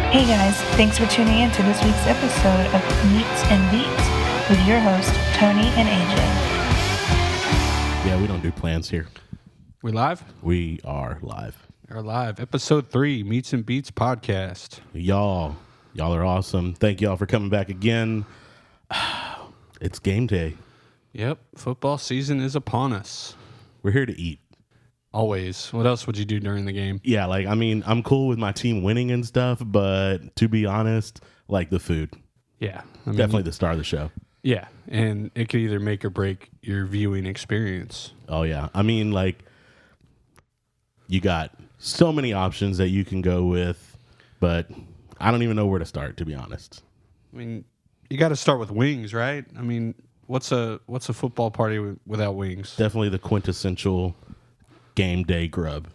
Hey guys, thanks for tuning in to this week's episode of Meats and Beats with your host, Tony and AJ. Yeah, we don't do plans here. We live? We are live. We're live. Episode 3, Meats and Beats podcast. Y'all are awesome. Thank y'all for coming back again. It's game day. Yep, football season is upon us. We're here to eat. Always. What else would you do during the game? Yeah, I'm cool with my team winning and stuff, but to be honest, the food. Yeah. Definitely the star of the show. Yeah, and it could either make or break your viewing experience. Oh, yeah. You got so many options that you can go with, but I don't even know where to start, to be honest. You got to start with wings, right? What's a football party without wings? Definitely the quintessential game day grub.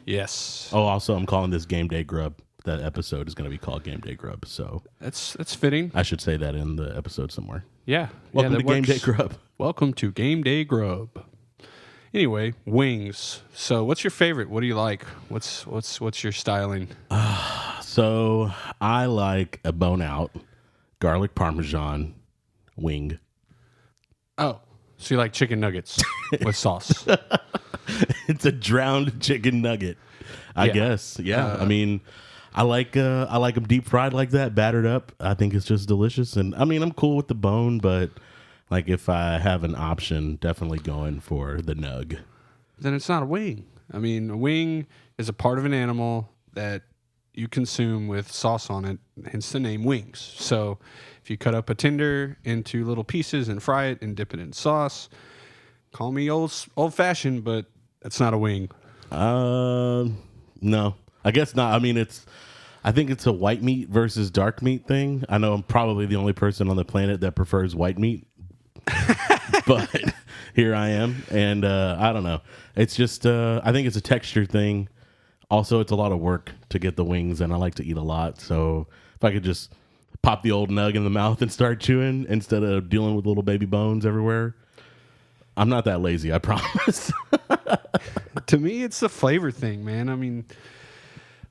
Yes. Oh, also, I'm calling this game day grub. That episode is going to be called Game Day Grub, so That's fitting. I should say that in the episode somewhere. Yeah. Welcome to Game Day Grub. Welcome to Game Day Grub. Anyway, wings. So, what's your favorite? What do you like? What's your styling? So, I like a bone out garlic parmesan wing. Oh, so you like chicken nuggets with sauce? It's a drowned chicken nugget, I guess. Yeah, I like them deep fried like that, battered up. I think it's just delicious, and I'm cool with the bone, but if I have an option, definitely going for the nug. Then it's not a wing. A wing is a part of an animal that you consume with sauce on it, hence the name wings. So if you cut up a tender into little pieces and fry it and dip it in sauce, call me old fashioned, but that's not a wing. No, I guess not. I think it's a white meat versus dark meat thing. I know I'm probably the only person on the planet that prefers white meat, but here I am, and I don't know. It's just I think it's a texture thing. Also, it's a lot of work to get the wings, and I like to eat a lot. So if I could just pop the old nug in the mouth and start chewing instead of dealing with little baby bones everywhere, I'm not that lazy, I promise. To me, it's the flavor thing, man.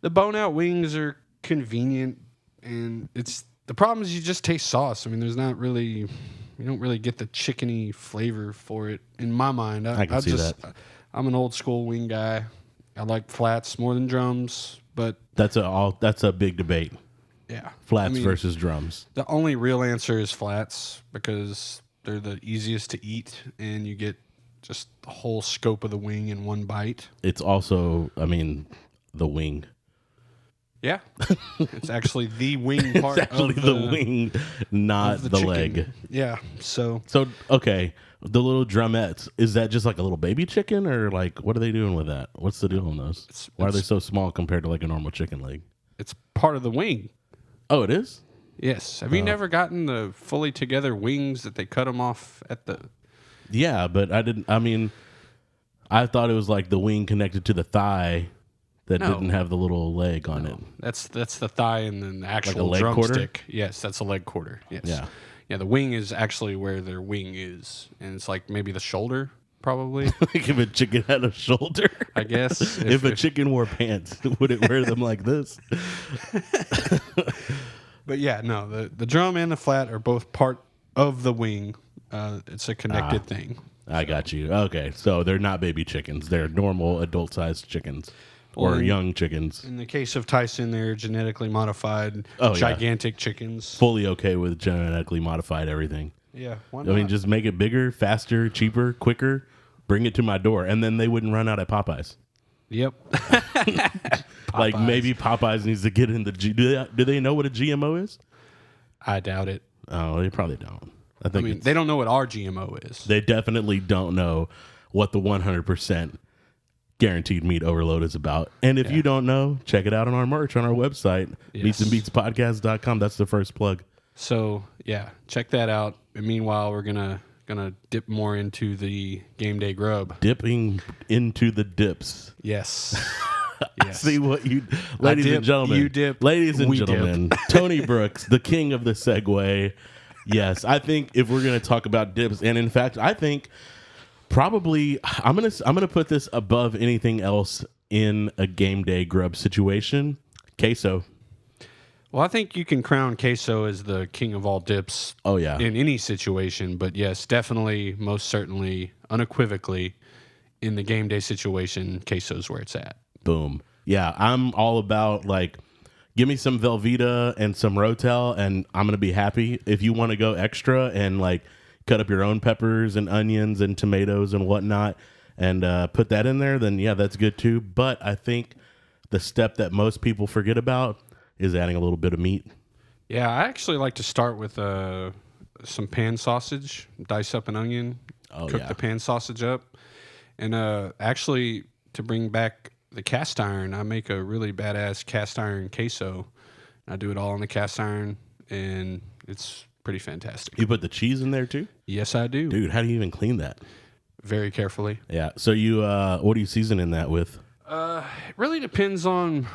The bone out wings are convenient, and the problem is you just taste sauce. There's not really, you don't really get the chickeny flavor for it in my mind. I can see that. I'm an old school wing guy. I like flats more than drums, but that's a big debate. Yeah, flats versus drums. The only real answer is flats because they're the easiest to eat, and you get just the whole scope of the wing in one bite. It's also, the wing. Yeah, it's actually the wing part. It's actually the wing, not the leg. Yeah, so okay, the little drumettes, is that just like a little baby chicken, or what are they doing with that? What's the deal on those? Why are they so small compared to a normal chicken leg? It's part of the wing. Oh, it is? Yes. Have you never gotten the fully together wings that they cut them off at the... Yeah, but I didn't... I thought it was like the wing connected to the thigh that didn't have the little leg on it. That's the thigh and then the actual leg drumstick. quarter? Yes, that's a leg quarter. Yes. Yeah. Yeah, the wing is actually where their wing is. And it's maybe the shoulder, probably. If a chicken had a shoulder? I guess. If a chicken wore pants, would it wear them like this? But yeah, no, the drum and the flat are both part of the wing. It's a connected thing. I got you. Okay, so they're not baby chickens. They're normal adult-sized chickens or young chickens. In the case of Tyson, they're genetically modified, gigantic chickens. Fully okay with genetically modified everything. Yeah, why not? Just make it bigger, faster, cheaper, quicker. Bring it to my door, and then they wouldn't run out at Popeyes. Yep. Maybe Popeyes needs to get in the... Do they know what a GMO is? I doubt it. Oh, they probably don't. I think they don't know what our GMO is. They definitely don't know what the 100% guaranteed meat overload is about. And if you don't know, check it out on our merch on our website, meatsandbeatspodcast.com. That's the first plug. So, yeah, check that out. And meanwhile, we're gonna dip more into the game day grub. Dipping into the dips. Yes. Yes. See what you... Ladies and gentlemen. You dip. Ladies and we gentlemen. Dip. Tony Brooks, the king of the segue. Yes, I think if we're going to talk about dips, and in fact, I think probably I'm gonna put this above anything else in a game day grub situation. Queso. Well, I think you can crown queso as the king of all dips. Oh, yeah. In any situation, but yes, definitely, most certainly, unequivocally, in the game day situation, queso's where it's at. Boom. Yeah, I'm all about like, give me some Velveeta and some Rotel, and I'm gonna be happy. If you want to go extra and like cut up your own peppers and onions and tomatoes and whatnot, and put that in there, then yeah, that's good too. But I think the step that most people forget about is adding a little bit of meat. Yeah, I actually like to start with some pan sausage, dice up an onion, cook the pan sausage up, and actually to bring back the cast iron, I make a really badass cast iron queso. I do it all on the cast iron, and it's pretty fantastic. You put the cheese in there too? Yes, I do. Dude, how do you even clean that? Very carefully. Yeah. So you, what are you seasoning that with? It really depends on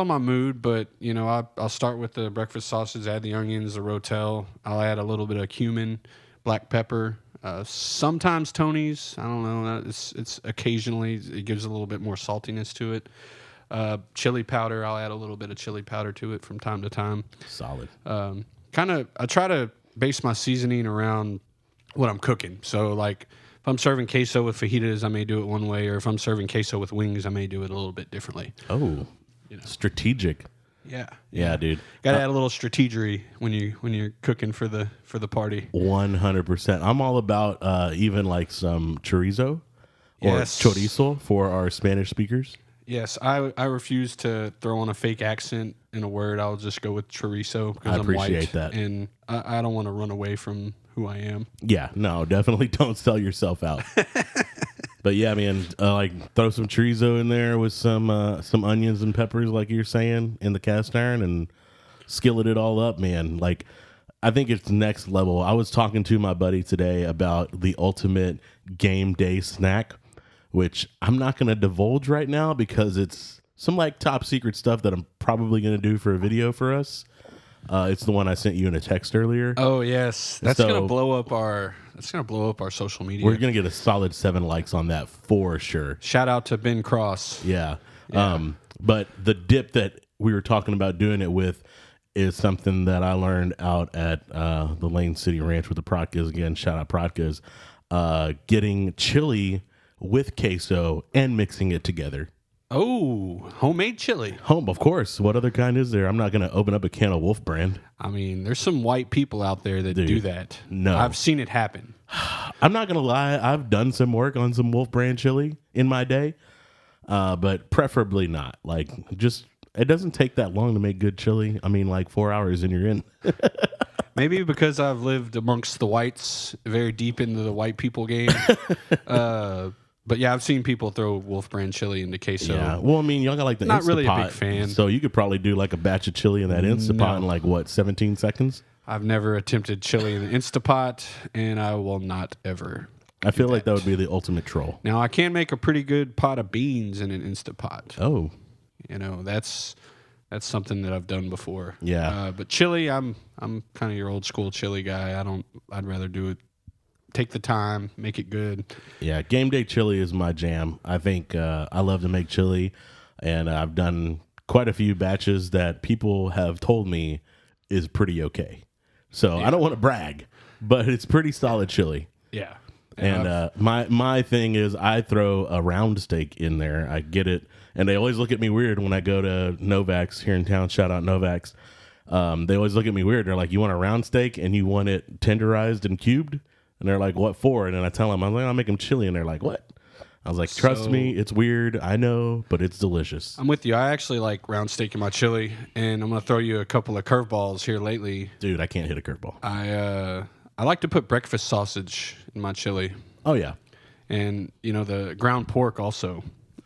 my mood, but you know, I'll start with the breakfast sausage, add the onions, the Rotel. I'll add a little bit of cumin, black pepper, sometimes Tony's. I don't know. It's occasionally it gives a little bit more saltiness to it. Chili powder. I'll add a little bit of chili powder to it from time to time. Solid. I try to base my seasoning around what I'm cooking. So like, if I'm serving queso with fajitas, I may do it one way, or if I'm serving queso with wings, I may do it a little bit differently. Oh, strategic. Yeah, dude. Got to add a little strategery when you're cooking for the party. 100%. I'm all about even like some chorizo or chorizo for our Spanish speakers. Yes, I refuse to throw on a fake accent in a word. I'll just go with chorizo because I I'm appreciate white, that. and I don't want to run away from who I am. Yeah, no, definitely don't sell yourself out. But yeah, man, like throw some chorizo in there with some onions and peppers, like you're saying, in the cast iron, and skillet it all up, man. Like, I think it's next level. I was talking to my buddy today about the ultimate game day snack, which I'm not going to divulge right now because it's some like top secret stuff that I'm probably going to do for a video for us. It's the one I sent you in a text earlier. Oh yes, that's gonna blow up our social media. We're gonna get a solid 7 likes on that for sure. Shout out to Ben Cross. Yeah. But the dip that we were talking about doing it with is something that I learned out at the Lane City Ranch with the Protkas. Again, shout out Protkas. Getting chili with queso and mixing it together. Oh, homemade chili. Home, of course. What other kind is there? I'm not going to open up a can of Wolf Brand. I mean, there's some white people out there that do that. No. I've seen it happen. I'm not going to lie. I've done some work on some Wolf Brand chili in my day, but preferably not. Like, just, it doesn't take that long to make good chili. I mean, like 4 hours and you're in. Maybe because I've lived amongst the whites, very deep into the white people game. But yeah, I've seen people throw Wolf Brand chili into queso. Yeah, well, I mean, y'all got like the Not Instapot, really a big fan. So you could probably do like a batch of chili in that Instapot in like what, 17 seconds? I've never attempted chili in the Instapot, and I will not ever. I feel like that would be the ultimate troll. Now I can make a pretty good pot of beans in an Instapot. Oh, You know, that's something that I've done before. Yeah. But chili, I'm kind of your old school chili guy. I'd rather do it. Take the time, make it good. Yeah, game day chili is my jam. I think I love to make chili, and I've done quite a few batches that people have told me is pretty okay. So I don't want to brag, but it's pretty solid chili. Yeah. And my thing is I throw a round steak in there. I get it, and they always look at me weird when I go to Novak's here in town. Shout out Novak's. They always look at me weird. They're like, "You want a round steak and you want it tenderized and cubed?" And they're like, "What for?" And then I tell them, I'm like, "I'll make them chili." And they're like, "What?" I was like, "Trust me, it's weird. I know, but it's delicious." I'm with you. I actually like round steak in my chili, and I'm going to throw you a couple of curveballs here lately. Dude, I can't hit a curveball. I like to put breakfast sausage in my chili. Oh, yeah. And, you know, the ground pork also.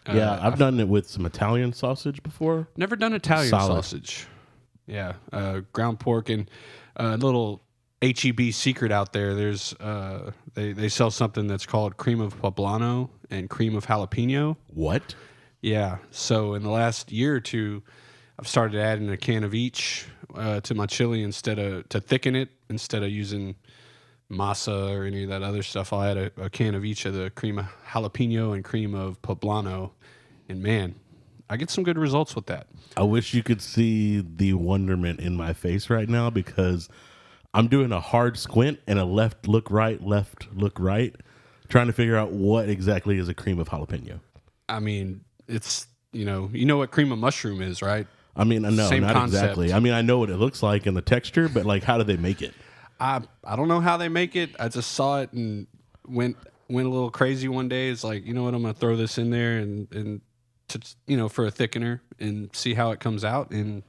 Yeah, I've done it with some Italian sausage before. Never done Italian Solid. sausage. Yeah, ground pork and a little HEB secret out there. There's they sell something that's called cream of poblano and cream of jalapeno. What? Yeah. So in the last year or two, I've started adding a can of each to my chili to thicken it instead of using masa or any of that other stuff. I'll add a can of each of the cream of jalapeno and cream of poblano, and man, I get some good results with that. I wish you could see the wonderment in my face right now because I'm doing a hard squint and a left look right, trying to figure out what exactly is a cream of jalapeno. I mean, it's, you know what cream of mushroom is, right? I mean, no, Same not concept. exactly. I mean, I know what it looks like and the texture, but like, how do they make it? I don't know how they make it. I just saw it and went a little crazy one day. It's like, you know what, I'm going to throw this in there and to, for a thickener and see how it comes out. And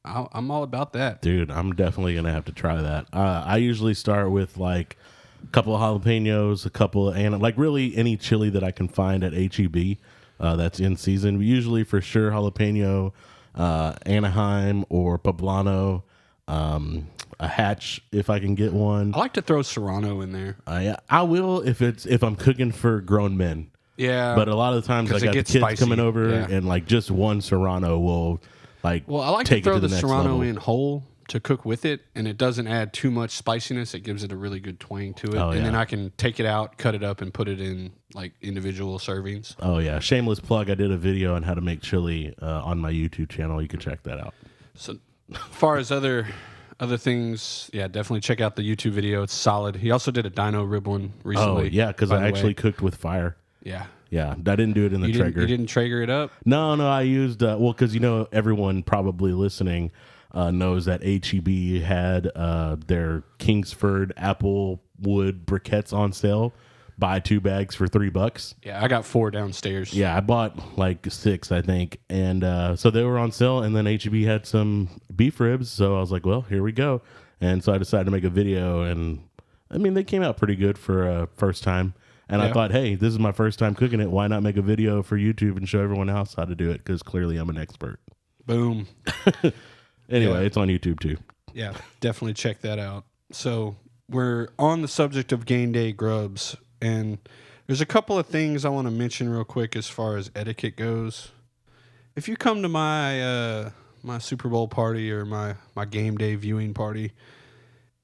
I'm all about that. Dude, I'm definitely going to have to try that. I usually start with like a couple of jalapenos, and like really any chili that I can find at HEB that's in season. Usually for sure jalapeno, Anaheim or poblano, a hatch if I can get one. I like to throw Serrano in there. I will if I'm cooking for grown men. Yeah, but a lot of the times I got the kids spicy. coming over and like just one Serrano will like. Well, I like take to throw it to the next Serrano level. in whole to cook with it, and it doesn't add too much spiciness. It gives it a really good twang to it, and then I can take it out, cut it up, and put it in like individual servings. Oh yeah, shameless plug. I did a video on how to make chili on my YouTube channel. You can check that out. So, as far as other things, yeah, definitely check out the YouTube video. It's solid. He also did a dino rib one recently. Oh yeah, because I actually cooked with fire. Yeah. Yeah, I didn't do it in the Traeger. You didn't Traeger it up? No, I used because everyone probably listening knows that HEB had their Kingsford apple wood briquettes on sale. Buy 2 bags for $3. Yeah, I got 4 downstairs. Yeah, I bought like 6, I think, and so they were on sale. And then HEB had some beef ribs, so I was like, well, here we go. And so I decided to make a video, and I mean, they came out pretty good for a first time. And I thought, hey, this is my first time cooking it. Why not make a video for YouTube and show everyone else how to do it? Because clearly I'm an expert. Boom. Anyway, it's on YouTube too. Yeah, definitely check that out. So we're on the subject of game day grubs, and there's a couple of things I want to mention real quick as far as etiquette goes. If you come to my my Super Bowl party or my game day viewing party,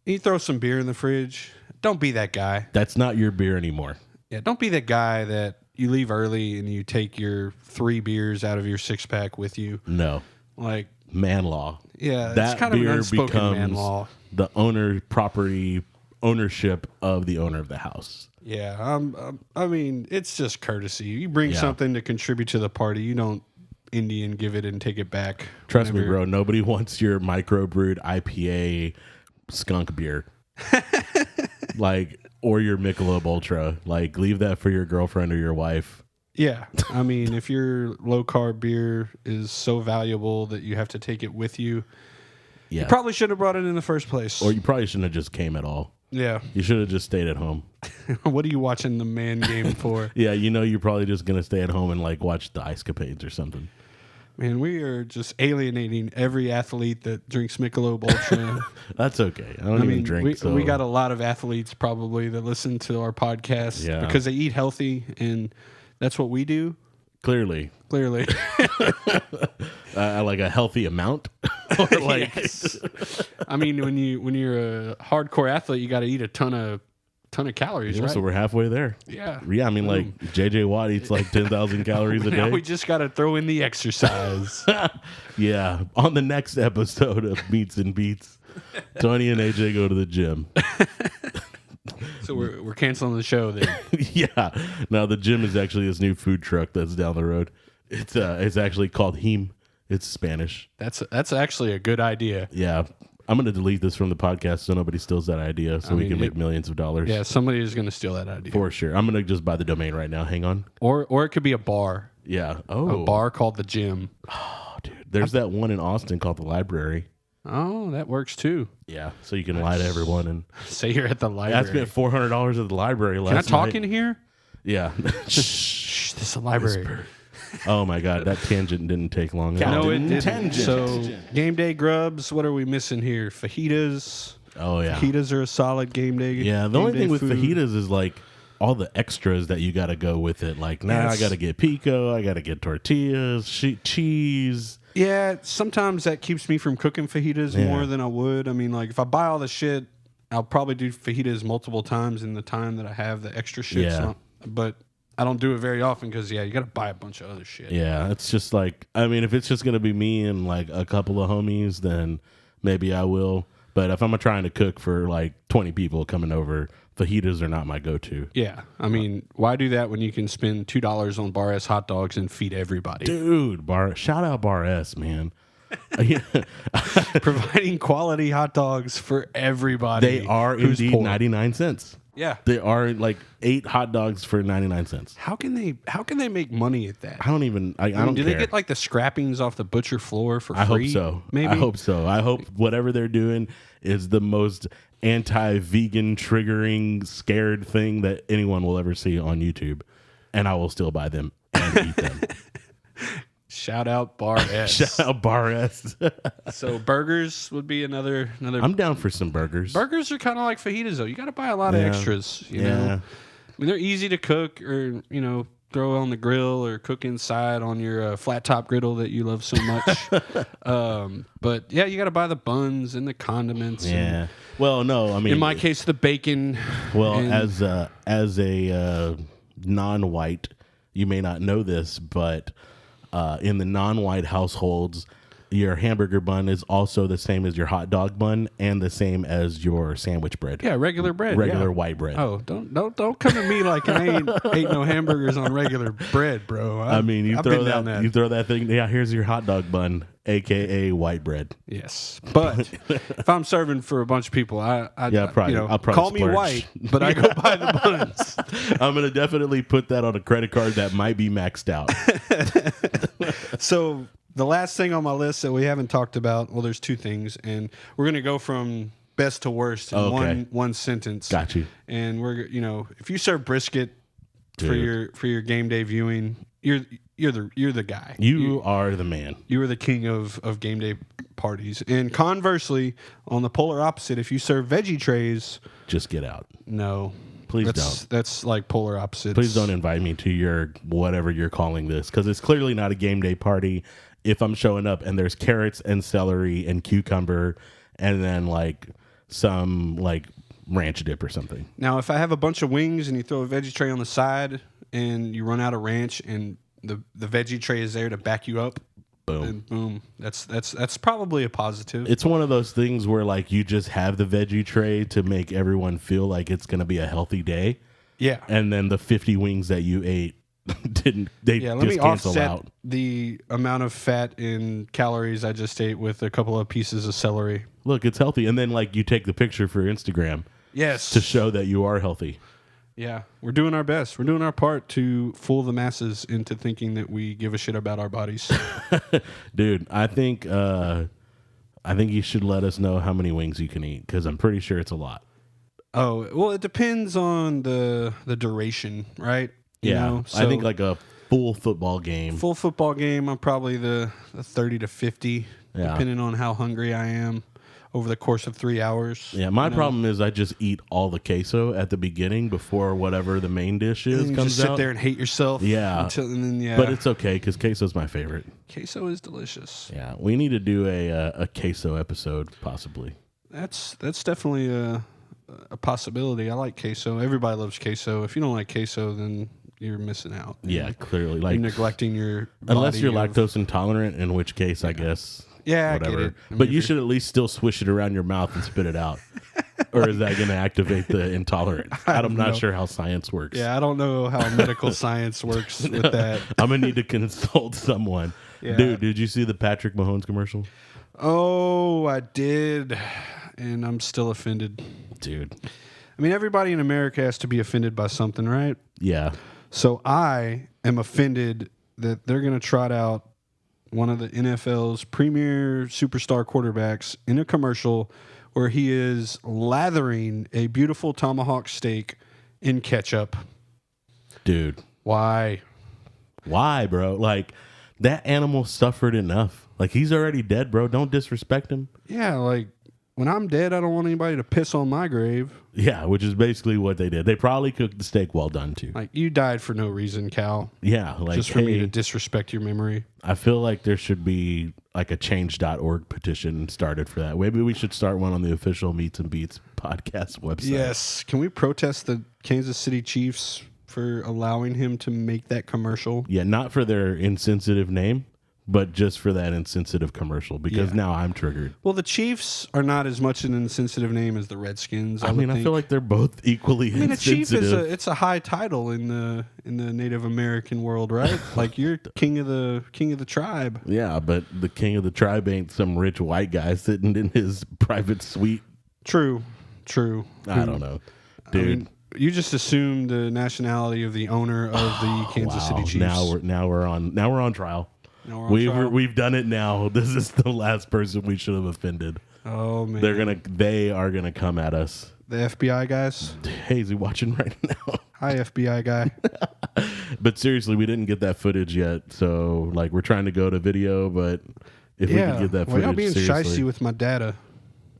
and you throw some beer in the fridge, don't be that guy. That's not your beer anymore. Yeah, don't be that guy that you leave early and you take your 3 beers out of your 6-pack with you. No. Like, man law. Yeah, that it's kind of an beer unspoken man becomes law. The ownership of the owner of the house. Yeah, I mean, it's just courtesy. You bring something to contribute to the party. You don't Indian give it and take it back. Trust me, bro. Nobody wants your microbrewed IPA skunk beer. Or your Michelob Ultra. Like, leave that for your girlfriend or your wife. Yeah. I mean, if your low-carb beer is so valuable that you have to take it with you, you probably should have brought it in the first place. Or you probably shouldn't have just came at all. Yeah. You should have just stayed at home. What are you watching the man game for? Yeah, you're probably just going to stay at home and, watch the Ice Capades or something. Man, we are just alienating every athlete that drinks Michelob Ultra. That's okay. I don't even drink. We got a lot of athletes probably that listen to our podcast because they eat healthy, and that's what we do. Clearly. Like a healthy amount. Or yes. I mean, when you're a hardcore athlete, you got to eat a ton of calories, right? So we're halfway there. Yeah. Yeah, I mean, JJ Watt eats 10,000 calories a day. Now we just got to throw in the exercise. Yeah. On the next episode of Meats and Beats, Tony and AJ go to the gym. So we're canceling the show then. Yeah. Now the gym is actually this new food truck that's down the road. It's actually called Heme. It's Spanish. That's actually a good idea. Yeah. I'm going to delete this from the podcast so nobody steals that idea so we can make millions of dollars. Yeah, somebody is going to steal that idea. For sure. I'm going to just buy the domain right now. Hang on. Or it could be a bar. Yeah. Oh. A bar called the Gym. Oh, dude. There's that one in Austin called the Library. Oh, that works too. Yeah. So you can lie to everyone and say you're at the library. I spent $400 at the library last night. Can I talk in here? Yeah. Shh, this is a library. Whisper. Oh my God, that tangent didn't take long. No, it didn't. So, game day grubs, what are we missing here? Fajitas. Oh, yeah. Fajitas are a solid game day. Yeah, the only thing with fajitas is all the extras that you got to go with it. I got to get pico, I got to get tortillas, cheese. Yeah, sometimes that keeps me from cooking fajitas more than I would. I mean, if I buy all the shit, I'll probably do fajitas multiple times in the time that I have the extra shit. Yeah. But I don't do it very often because you got to buy a bunch of other shit. Yeah, it's just like, I mean, if it's just gonna be me and like a couple of homies, then maybe I will. But if I'm trying to cook for like 20 people coming over, fajitas are not my go-to. Yeah, I mean, why do that when you can spend $2 on Bar S hot dogs and feed everybody? Dude, shout out Bar S, man. Providing quality hot dogs for everybody. They are indeed poor. 99 cents. Yeah, They are like 8 hot dogs for 99 cents. How can they make money at that? I don't even. I don't do care. they get like the scrappings off the butcher floor for free? I hope so. Maybe. I hope so. I hope whatever they're doing is the most anti-vegan, triggering, scared thing that anyone will ever see on YouTube, and I will still buy them and eat them. Shout out Bar S. Shout out Bar S. So burgers would be another. I'm down for some burgers. Burgers are kind of like fajitas, though. You got to buy a lot of extras. You know, I mean, they're easy to cook, or throw on the grill, or cook inside on your flat top griddle that you love so much. But yeah, you got to buy the buns and the condiments. Yeah. Well, no, I mean, In my case, the bacon. well, and- as a non-white, you may not know this, but in the non-white households, your hamburger bun is also the same as your hot dog bun and the same as your sandwich bread. Yeah, regular bread. Regular yeah. white bread. Oh, don't come to me like I ain't no hamburgers on regular bread, bro. I mean, you I've throw been down that, you throw that thing. Yeah, here's your hot dog bun, aka white bread. Yes, but if I'm serving for a bunch of people, I'll probably call me splurge. white, but I go buy the buns. I'm gonna definitely put that on a credit card that might be maxed out. So the last thing on my list that we haven't talked about, well, there's 2 things, and we're gonna go from best to worst in Okay. one sentence. Got you. And we're if you serve brisket for Dude. your game day viewing, you're the guy. You are the man. You are the king of game day parties. And conversely, on the polar opposite, if you serve veggie trays, Just get out. no. Please don't. That's like polar opposites. Please don't invite me to your whatever you're calling this, because it's clearly not a game day party. If I'm showing up and there's carrots and celery and cucumber and then like some like ranch dip or something. Now, if I have a bunch of wings and you throw a veggie tray on the side and you run out of ranch and the veggie tray is there to back you up, Boom. then boom. That's probably a positive. It's one of those things where like you just have the veggie tray to make everyone feel like it's going to be a healthy day. Yeah. And then the 50 wings that you ate didn't, they Yeah, let just me cancel offset out. the amount of fat and calories I just ate with a couple of pieces of celery. Look, it's healthy. And then like you take the picture for Instagram Yes. to show that you are healthy. Yeah, we're doing our best. We're doing our part to fool the masses into thinking that we give a shit about our bodies. Dude, I think you should let us know how many wings you can eat, because I'm pretty sure it's a lot. Oh, well, it depends on the duration, right? You know? I think like a full football game. Full football game, I'm probably the 30 to 50, Yeah. depending on how hungry I am over the course of 3 hours. Yeah, my problem is I just eat all the queso at the beginning before whatever the main dish is And you comes just sit out. there and hate yourself. Yeah. And then, But it's okay because queso's my favorite. queso is delicious. Yeah, we need to do a queso episode possibly. That's definitely a possibility. I like queso. Everybody loves queso. If you don't like queso, then you're missing out. Yeah, clearly. Like You're neglecting your unless body you're of- lactose intolerant, in which case I guess Yeah, I whatever. get it. I mean, But if you you're- should at least still swish it around your mouth and spit it out. Or is that going to activate the intolerance? I'm don't not know. sure how science works. Yeah, I don't know how medical science works with that. I'm going to need to consult someone. Yeah. Dude, did you see the Patrick Mahomes commercial? Oh, I did, and I'm still offended. Dude. I mean, everybody in America has to be offended by something, right? Yeah. So I am offended that they're going to trot out one of the NFL's premier superstar quarterbacks in a commercial where he is lathering a beautiful tomahawk steak in ketchup. Dude. Why? Why, bro? Like, that animal suffered enough. Like, he's already dead, bro. Don't disrespect him. Yeah, like when I'm dead, I don't want anybody to piss on my grave. Yeah, which is basically what they did. They probably cooked the steak well done, too. Like, you died for no reason, Cal. Yeah, like, Just for me hey, to disrespect your memory. I feel like there should be like a change.org petition started for that. Maybe we should start one on the official Meats and Beats podcast website. Yes. Can we protest the Kansas City Chiefs for allowing him to make that commercial. Yeah, not for their insensitive name, but just for that insensitive commercial, because now I'm triggered. Well, the Chiefs are not as much an insensitive name as the Redskins. I feel like they're both equally insensitive. A chief is a high title in the Native American world, right? Like you're king of the tribe. Yeah, but the king of the tribe ain't some rich white guy sitting in his private suite. True. I don't know, dude. I mean, you just assumed the nationality of the owner of the Kansas City Chiefs. Now we're on trial. We've done it now. This is the last person we should have offended. Oh man, they are gonna come at us. The FBI guys. Hey, is he watching right now? Hi, FBI guy. But seriously, we didn't get that footage yet. So like, we're trying to go to video, but if we could get that footage, y'all being seriously. shicey with my data.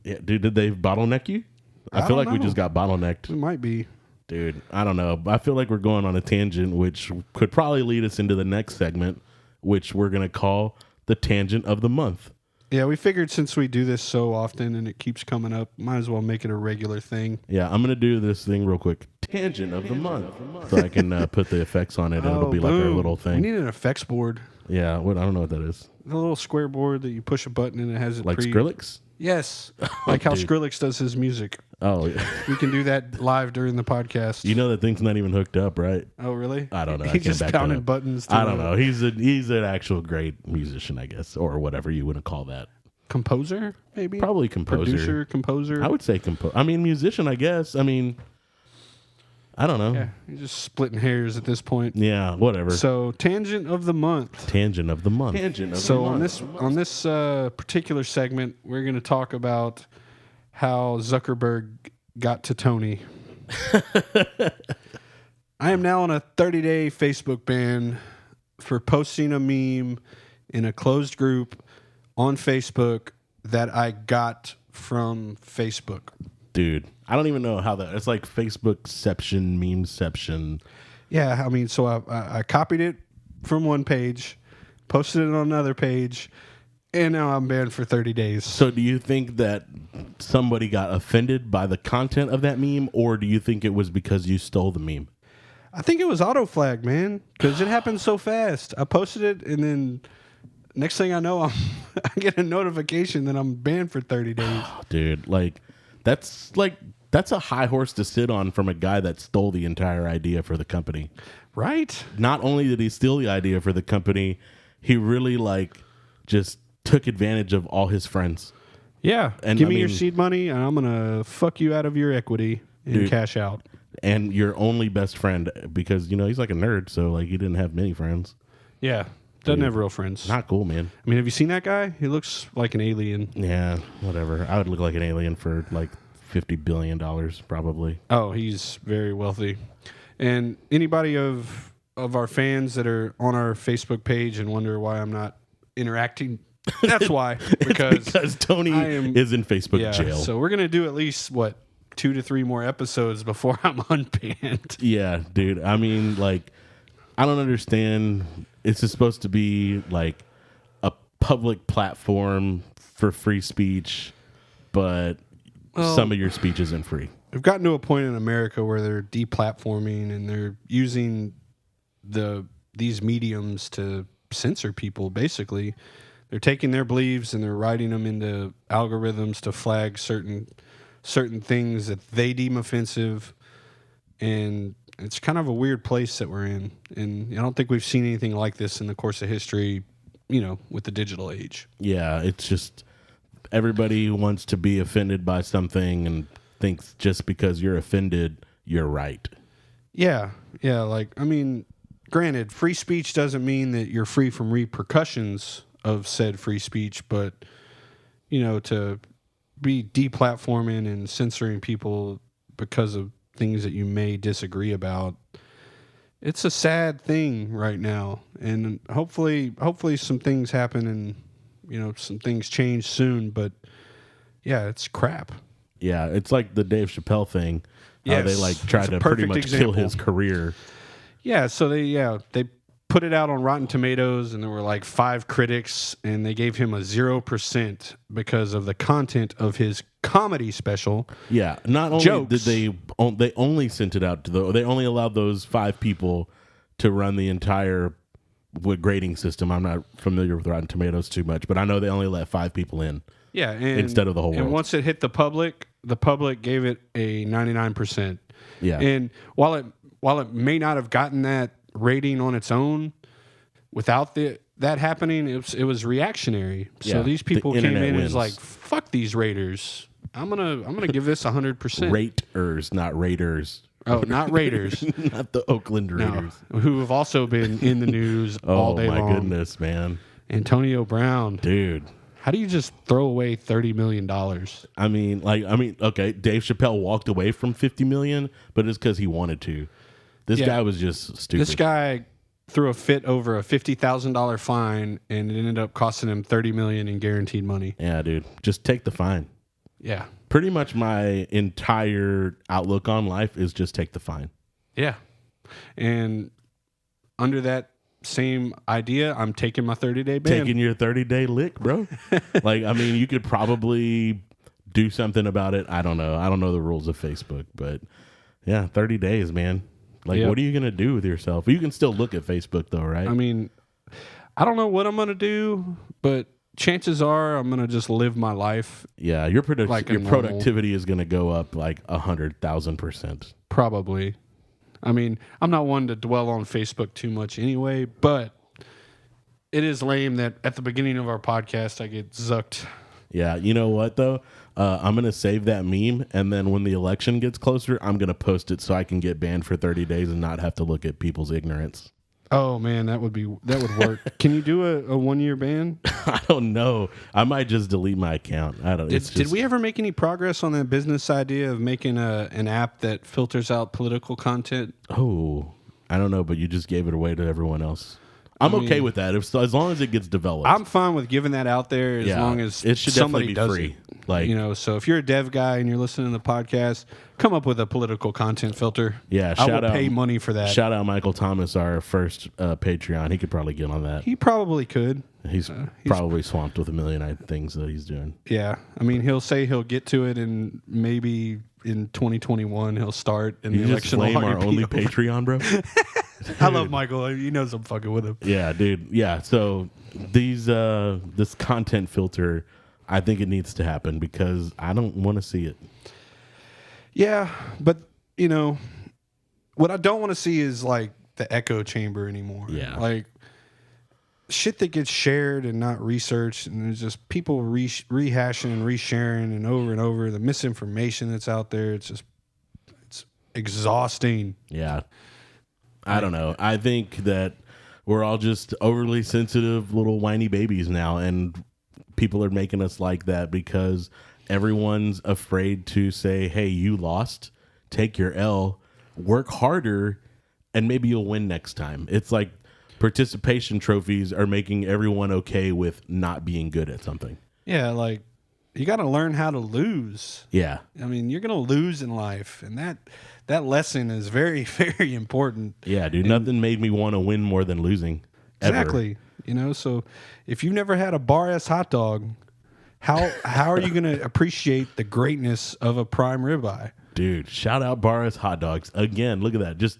Yeah, dude, did they bottleneck you? I feel like we just got bottlenecked. We might be. Dude, I don't know. I feel like we're going on a tangent, which could probably lead us into the next segment, which we're going to call the tangent of the month. Yeah, we figured since we do this so often and it keeps coming up, might as well make it a regular thing. Yeah, I'm going to do this thing real quick. Tangent of the month. So I can put the effects on it and it'll be like our little thing. We need an effects board. Yeah, I don't know what that is. The little square board that you push a button and it has it like Skrillex? Yes, like how Skrillex does his music. Oh, yeah. We can do that live during the podcast. You know that thing's not even hooked up, right? Oh, really? I don't know. He's just pounding buttons. I don't know. He's an actual great musician, I guess, or whatever you want to call that. Composer, maybe? Probably composer. Producer, composer. I would say musician, I guess. I mean, I don't know. Yeah, you're just splitting hairs at this point. Yeah, whatever. So, tangent of the month. Tangent of the month. On this particular segment, we're going to talk about how Zuckerberg got to Tony. I am now on a 30-day Facebook ban for posting a meme in a closed group on Facebook that I got from Facebook. Dude, I don't even know how that... It's like Facebookception, memeception. Yeah, I mean, so I copied it from one page, posted it on another page, and now I'm banned for 30 days. So do you think that somebody got offended by the content of that meme, or do you think it was because you stole the meme? I think it was auto-flagged, man, because it happened so fast. I posted it, and then next thing I know, I get a notification that I'm banned for 30 days. Dude, that's a high horse to sit on from a guy that stole the entire idea for the company. Right? Not only did he steal the idea for the company, he really just took advantage of all his friends. Yeah. And give me your seed money and I'm going to fuck you out of your equity and cash out. And your only best friend, because, he's like a nerd, so he didn't have many friends. Yeah. Doesn't have real friends. Not cool, man. I mean, have you seen that guy? He looks like an alien. Yeah, whatever. I would look like an alien for $50 billion, probably. Oh, he's very wealthy. And anybody of our fans that are on our Facebook page and wonder why I'm not interacting, that's why. Because Tony is in Facebook jail. So we're going to do at least, 2 to 3 more episodes before I'm unbanned. Yeah, dude. I mean, I don't understand. It's supposed to be a public platform for free speech, but some of your speech isn't free. We've gotten to a point in America where they're deplatforming and they're using these mediums to censor people, basically. They're taking their beliefs and they're writing them into algorithms to flag certain things that they deem offensive. And it's kind of a weird place that we're in. And I don't think we've seen anything like this in the course of history, with the digital age. Yeah, it's just everybody wants to be offended by something and thinks just because you're offended, you're right. Yeah. Yeah. Granted, free speech doesn't mean that you're free from repercussions of said free speech, but, to be deplatforming and censoring people because of things that you may disagree about, it's a sad thing right now. And hopefully some things happen and, some things change soon, but yeah, it's crap. Yeah, it's like the Dave Chappelle thing. Yes, they tried to pretty much kill his career. Yeah, so they put it out on Rotten Tomatoes, and there were like 5 critics, and they gave him a 0% because of the content of his comedy special. Yeah, not only Jokes. did they only sent it out to they only allowed those 5 people to run the entire grading system. I'm not familiar with Rotten Tomatoes too much, but I know they only let 5 people in. Yeah, instead of the whole world. And once it hit the public gave it a 99%. Yeah, and while it may not have gotten that rating on its own, without that happening, it was reactionary. So these people came in and was like, "Fuck these Raiders! I'm gonna give this 100%." Raiders, not Raiders. Oh, not Raiders, not the Oakland Raiders, who have also been in the news all day long. Oh my goodness, man! Antonio Brown, dude. How do you just throw away $30 million? I mean, okay, Dave Chappelle walked away from $50 million, but it's because he wanted to. This guy was just stupid. This guy threw a fit over a $50,000 fine, and it ended up costing him $30 million in guaranteed money. Yeah, dude, just take the fine. Yeah, pretty much my entire outlook on life is just take the fine. Yeah, and under that same idea, I'm taking my 30-day ban. Taking your 30-day lick, bro. Like, I mean, you could probably do something about it. I don't know. I don't know the rules of Facebook, but yeah, 30 days, man. Like, what are you going to do with yourself? You can still look at Facebook, though, right? I mean, I don't know what I'm going to do, but chances are I'm going to just live my life. Yeah, your productivity is going to go up like 100,000%. Probably. I mean, I'm not one to dwell on Facebook too much anyway, but it is lame that at the beginning of our podcast I get zucked. Yeah, you know what, though? I'm going to save that meme, and then when the election gets closer, I'm going to post it so I can get banned for 30 days and not have to look at people's ignorance. Oh, man, that would work. Can you do a 1-year ban? I don't know. I might just delete my account. I don't. Did we ever make any progress on that business idea of making an app that filters out political content? Oh, I don't know, but you just gave it away to everyone else. I'm okay with that as long as it gets developed. I'm fine with giving that out there as long as it should somebody definitely be free. Like, so if you're a dev guy and you're listening to the podcast, come up with a political content filter. Yeah, I will pay money for that. Shout out Michael Thomas, our first Patreon. He could probably get on that. He probably could. He's probably swamped with a million things that he's doing. Yeah, I mean, he'll say he'll get to it, and maybe in 2021 he'll start, and the election will our only Patreon, bro. I love Michael. He knows I'm fucking with him. Yeah, dude. Yeah. So this content filter, I think it needs to happen because I don't want to see it. Yeah, but what I don't want to see is like the echo chamber anymore. Yeah. Like shit that gets shared and not researched, and there's just people rehashing and resharing and over the misinformation that's out there. It's exhausting. Yeah. I don't know. I think that we're all just overly sensitive little whiny babies now, and people are making us like that because everyone's afraid to say, hey, you lost, take your L, work harder, and maybe you'll win next time. It's like participation trophies are making everyone okay with not being good at something. Yeah, like you got to learn how to lose. Yeah. I mean, you're going to lose in life, and that lesson is very, very important. Yeah, dude. Nothing made me want to win more than losing. Exactly. Ever. So if you've never had a bar-ass hot dog, how are you going to appreciate the greatness of a prime ribeye? Dude, shout out Barra's Hot Dogs. Again, look at that. Just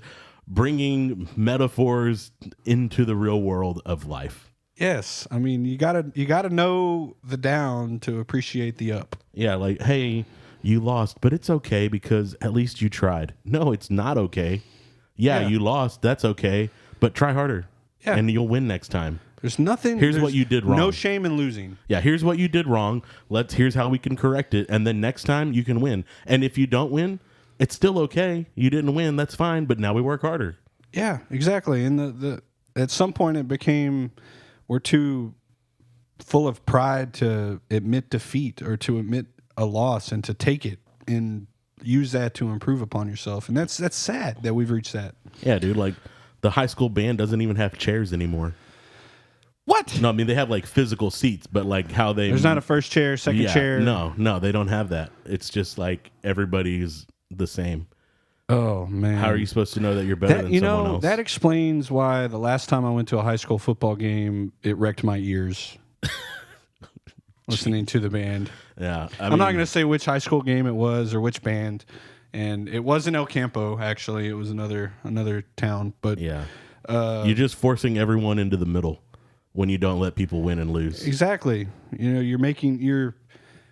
bringing metaphors into the real world of life. Yes. I mean, you gotta know the down to appreciate the up. Yeah, like, hey, you lost, but it's okay because at least you tried. No, it's not okay. Yeah, you lost. That's okay, but try harder. Yeah. And you'll win next time. There's nothing. Here's what you did wrong. No shame in losing. Yeah, here's what you did wrong. Here's how we can correct it, and then next time you can win. And if you don't win, it's still okay. You didn't win. That's fine. But now we work harder. Yeah, exactly. And the at some point it became we're too full of pride to admit defeat or to admit a loss and to take it and use that to improve upon yourself. And that's sad that we've reached that. Yeah, dude. Like the high school band doesn't even have chairs anymore. What? No, I mean they have like physical seats, but like how they there's not a first chair, second chair. No, they don't have that. It's just like everybody's the same. Oh man, How are you supposed to know that you're better than someone else? That explains why the last time I went to a high school football game, it wrecked my ears. Listening to the band. Yeah, I'm not going to say which high school game it was or which band, and it wasn't El Campo. Actually, it was another town. But yeah, you're just forcing everyone into the middle when you don't let people win and lose. Exactly. You're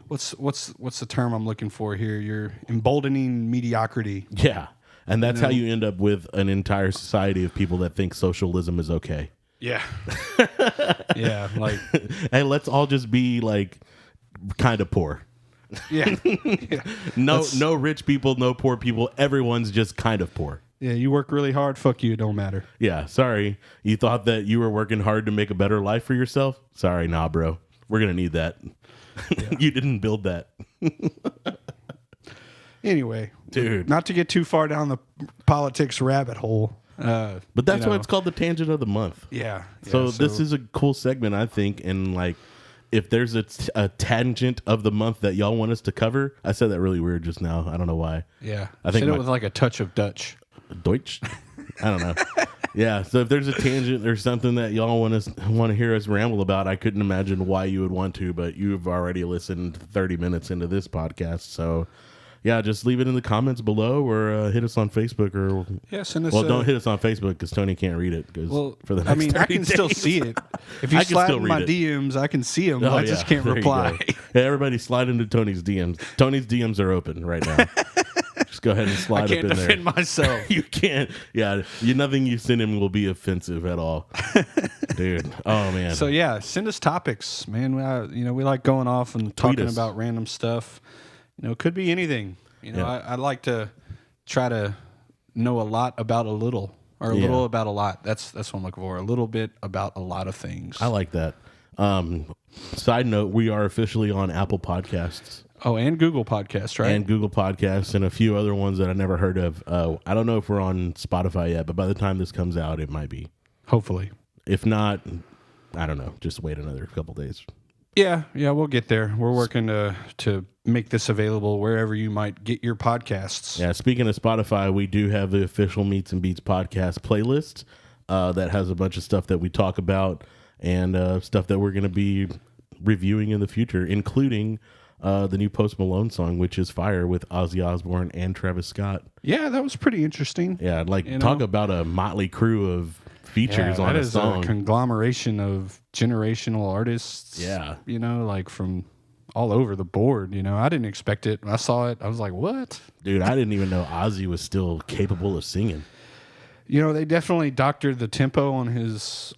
what's the term I'm looking for here? You're emboldening mediocrity. Yeah, and that's how you end up with an entire society of people that think socialism is okay. Yeah. Yeah, like, hey, let's all just be like kind of poor. Yeah. Yeah. No rich people, no poor people. Everyone's just kind of poor. Yeah, you work really hard. Fuck you. It don't matter. Yeah, sorry. You thought that you were working hard to make a better life for yourself? Sorry, nah, bro. We're going to need that. Yeah. You didn't build that. Anyway, dude, not to get too far down the politics rabbit hole. But that's why it's called the tangent of the month. Yeah. So this is a cool segment, I think. And like, if there's a tangent of the month that y'all want us to cover, I said that really weird just now. I don't know why. Yeah. I think said it with like a touch of Dutch. Deutsch? I don't know. Yeah. So if there's a tangent or something that y'all want to hear us ramble about, I couldn't imagine why you would want to, but you've already listened 30 minutes into this podcast. So yeah, just leave it in the comments below or hit us on Facebook or send us. Well, don't hit us on Facebook because Tony can't read it. For the next I can days. still see it. If you slide in my DMs, I can see them. I just can't reply. Hey, everybody, slide into Tony's DMs. Tony's DMs are open right now. Just go ahead and slide up in there. I can't defend myself. You can't. Yeah, nothing you send him will be offensive at all, dude. Oh man. So yeah, send us topics, man. We like going off and talking about random stuff. It could be anything. I'd like to try to know a lot about a little, or a little about a lot. That's what I'm looking for. A little bit about a lot of things. I like that. Side note: we are officially on Apple Podcasts. Oh, and Google Podcasts, right? And Google Podcasts, and a few other ones that I never heard of. I don't know if we're on Spotify yet, but by the time this comes out, it might be. Hopefully. If not, I don't know. Just wait another couple days. Yeah, we'll get there. We're working to make this available wherever you might get your podcasts. Yeah, speaking of Spotify, we do have the official Meats and Beats podcast playlist that has a bunch of stuff that we talk about and stuff that we're going to be reviewing in the future, including the new Post Malone song, which is Fire, with Ozzy Osbourne and Travis Scott. Yeah, that was pretty interesting. Yeah, talk about a motley crew of features on a song. That is a conglomeration of generational artists. Yeah. From all over the board. I didn't expect it. When I saw it, I was like, what? Dude, I didn't even know Ozzy was still capable of singing. They definitely doctored the tempo on his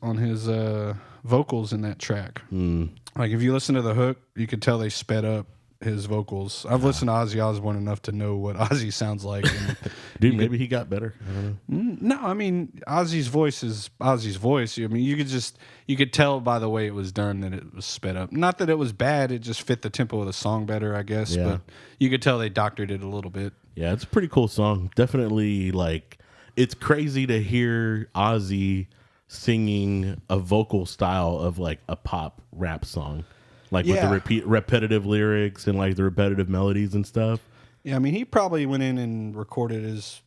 vocals in that track. Like, if you listen to the hook, you could tell they sped up his vocals. I've listened to Ozzy Osbourne enough to know what Ozzy sounds like. Dude, maybe he got better. I don't know. No, I mean, Ozzy's voice is Ozzy's voice. I mean, you could tell by the way it was done that it was sped up. Not that it was bad, it just fit the tempo of the song better, I guess. Yeah. But you could tell they doctored it a little bit. Yeah, it's a pretty cool song. Definitely, it's crazy to hear Ozzy singing a vocal style of a pop rap song. With the repetitive lyrics and the repetitive melodies and stuff. Yeah, I mean, he probably went in and recorded his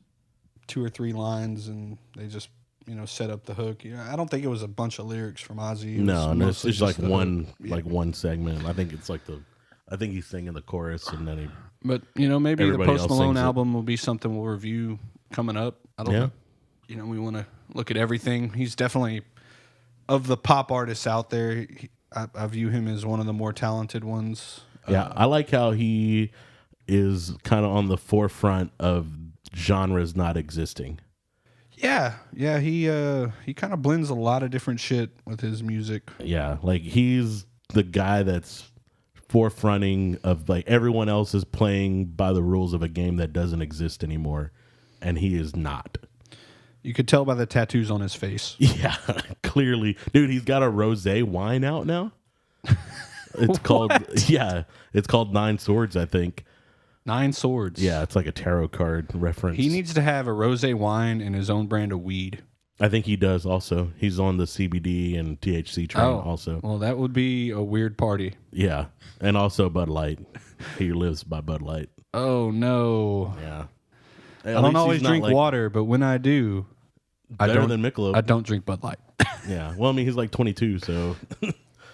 2 or 3 lines, and they just set up the hook. I don't think it was a bunch of lyrics from Ozzy. No, it's just one one segment. I think it's I think he's singing the chorus and then he. But maybe the Post Malone album will be something we'll review coming up. I don't know. We want to look at everything. He's definitely, of the pop artists out there, I view him as one of the more talented ones. Yeah, I like how he is kind of on the forefront of genres not existing. Yeah, he kind of blends a lot of different shit with his music. Yeah, he's the guy that's forefronting of everyone else is playing by the rules of a game that doesn't exist anymore, and he is not. You could tell by the tattoos on his face. Yeah, clearly. Dude, he's got a rosé wine out now. It's called it's called 9 Swords, I think. 9 Swords. Yeah, it's like a tarot card reference. He needs to have a rosé wine and his own brand of weed. I think he does also. He's on the CBD and THC train also. Well, that would be a weird party. Yeah, and also Bud Light. He lives by Bud Light. Oh, no. Yeah. I don't always drink water, but when I do, better than Michelob. I don't drink Bud Light. Yeah. Well, I mean, he's like 22, so.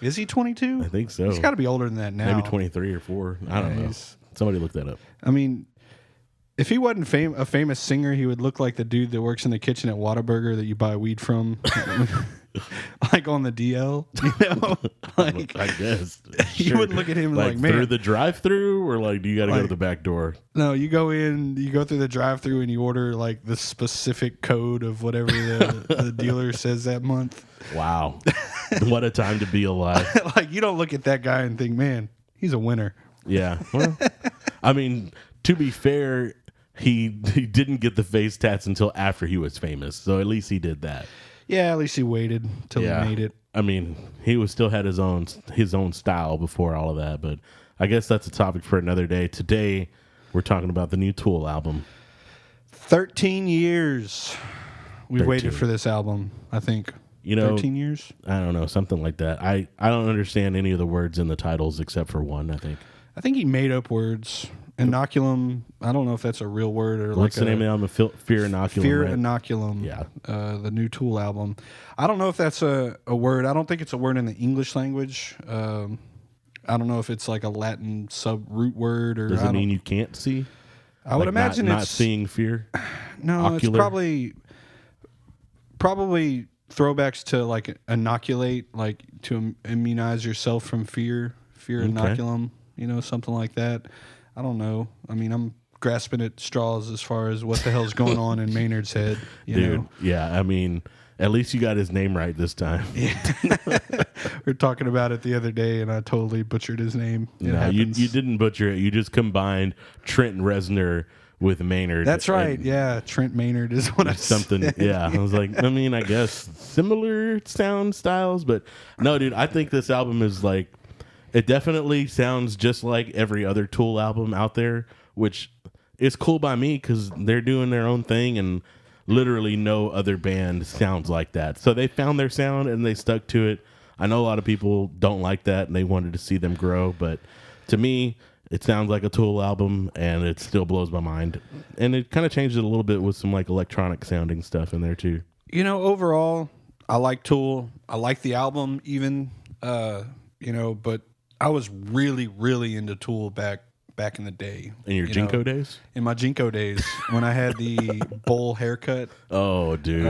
Is he 22? I think so. He's got to be older than that now. Maybe 23 or 4. I don't know. Somebody look that up. I mean, if he wasn't a famous singer, he would look like the dude that works in the kitchen at Whataburger that you buy weed from. Like on the DL, you know? Like, I guess. You Sure. wouldn't look at him like, man. Through the drive-through, or like, do you got to go to the back door? No, you go through the drive-through and you order like the specific code of whatever the dealer says that month. Wow. What a time to be alive. Like, you don't look at that guy and think, man, he's a winner. Yeah. Well, I mean, to be fair, he didn't get the face tats until after he was famous. So at least he did that. Yeah, at least he waited till he made it. I mean, he still had his own style before all of that, but I guess that's a topic for another day. Today, we're talking about the new Tool album. 13 years we waited for this album, I think. 13 years? I don't know, something like that. I don't understand any of the words in the titles except for one, I think. I think he made up words. Inoculum, I don't know if that's a real word or What's the name of the album? Fear Inoculum. Fear right? Inoculum. Yeah. The new Tool album. I don't know if that's a word. I don't think it's a word in the English language. I don't know if it's like a Latin sub-root word or. Does it mean you can't see? I would imagine not seeing fear. No, Ocular? It's probably throwbacks to like inoculate, like to immunize yourself from fear. Fear Inoculum. Something like that. I don't know. I mean, I'm grasping at straws as far as what the hell's going on in Maynard's head. You know? Yeah. I mean, at least you got his name right this time. Yeah. We were talking about it the other day, and I totally butchered his name. No, you didn't butcher it. You just combined Trent Reznor with Maynard. That's right. Yeah, Trent Maynard is what I something. said. Yeah, I was like, I mean, I guess similar sound styles, but no, dude. I think this album is like. It definitely sounds just like every other Tool album out there, which is cool by me because they're doing their own thing and literally no other band sounds like that. So they found their sound and they stuck to it. I know a lot of people don't like that and they wanted to see them grow, but to me, it sounds like a Tool album and it still blows my mind. And it kind of changed it a little bit with some like electronic sounding stuff in there too. Overall, I like Tool. I like the album even, but I was really, really into Tool back in the day. In your Jinko days? In my Jinko days, when I had the bowl haircut. Oh, dude.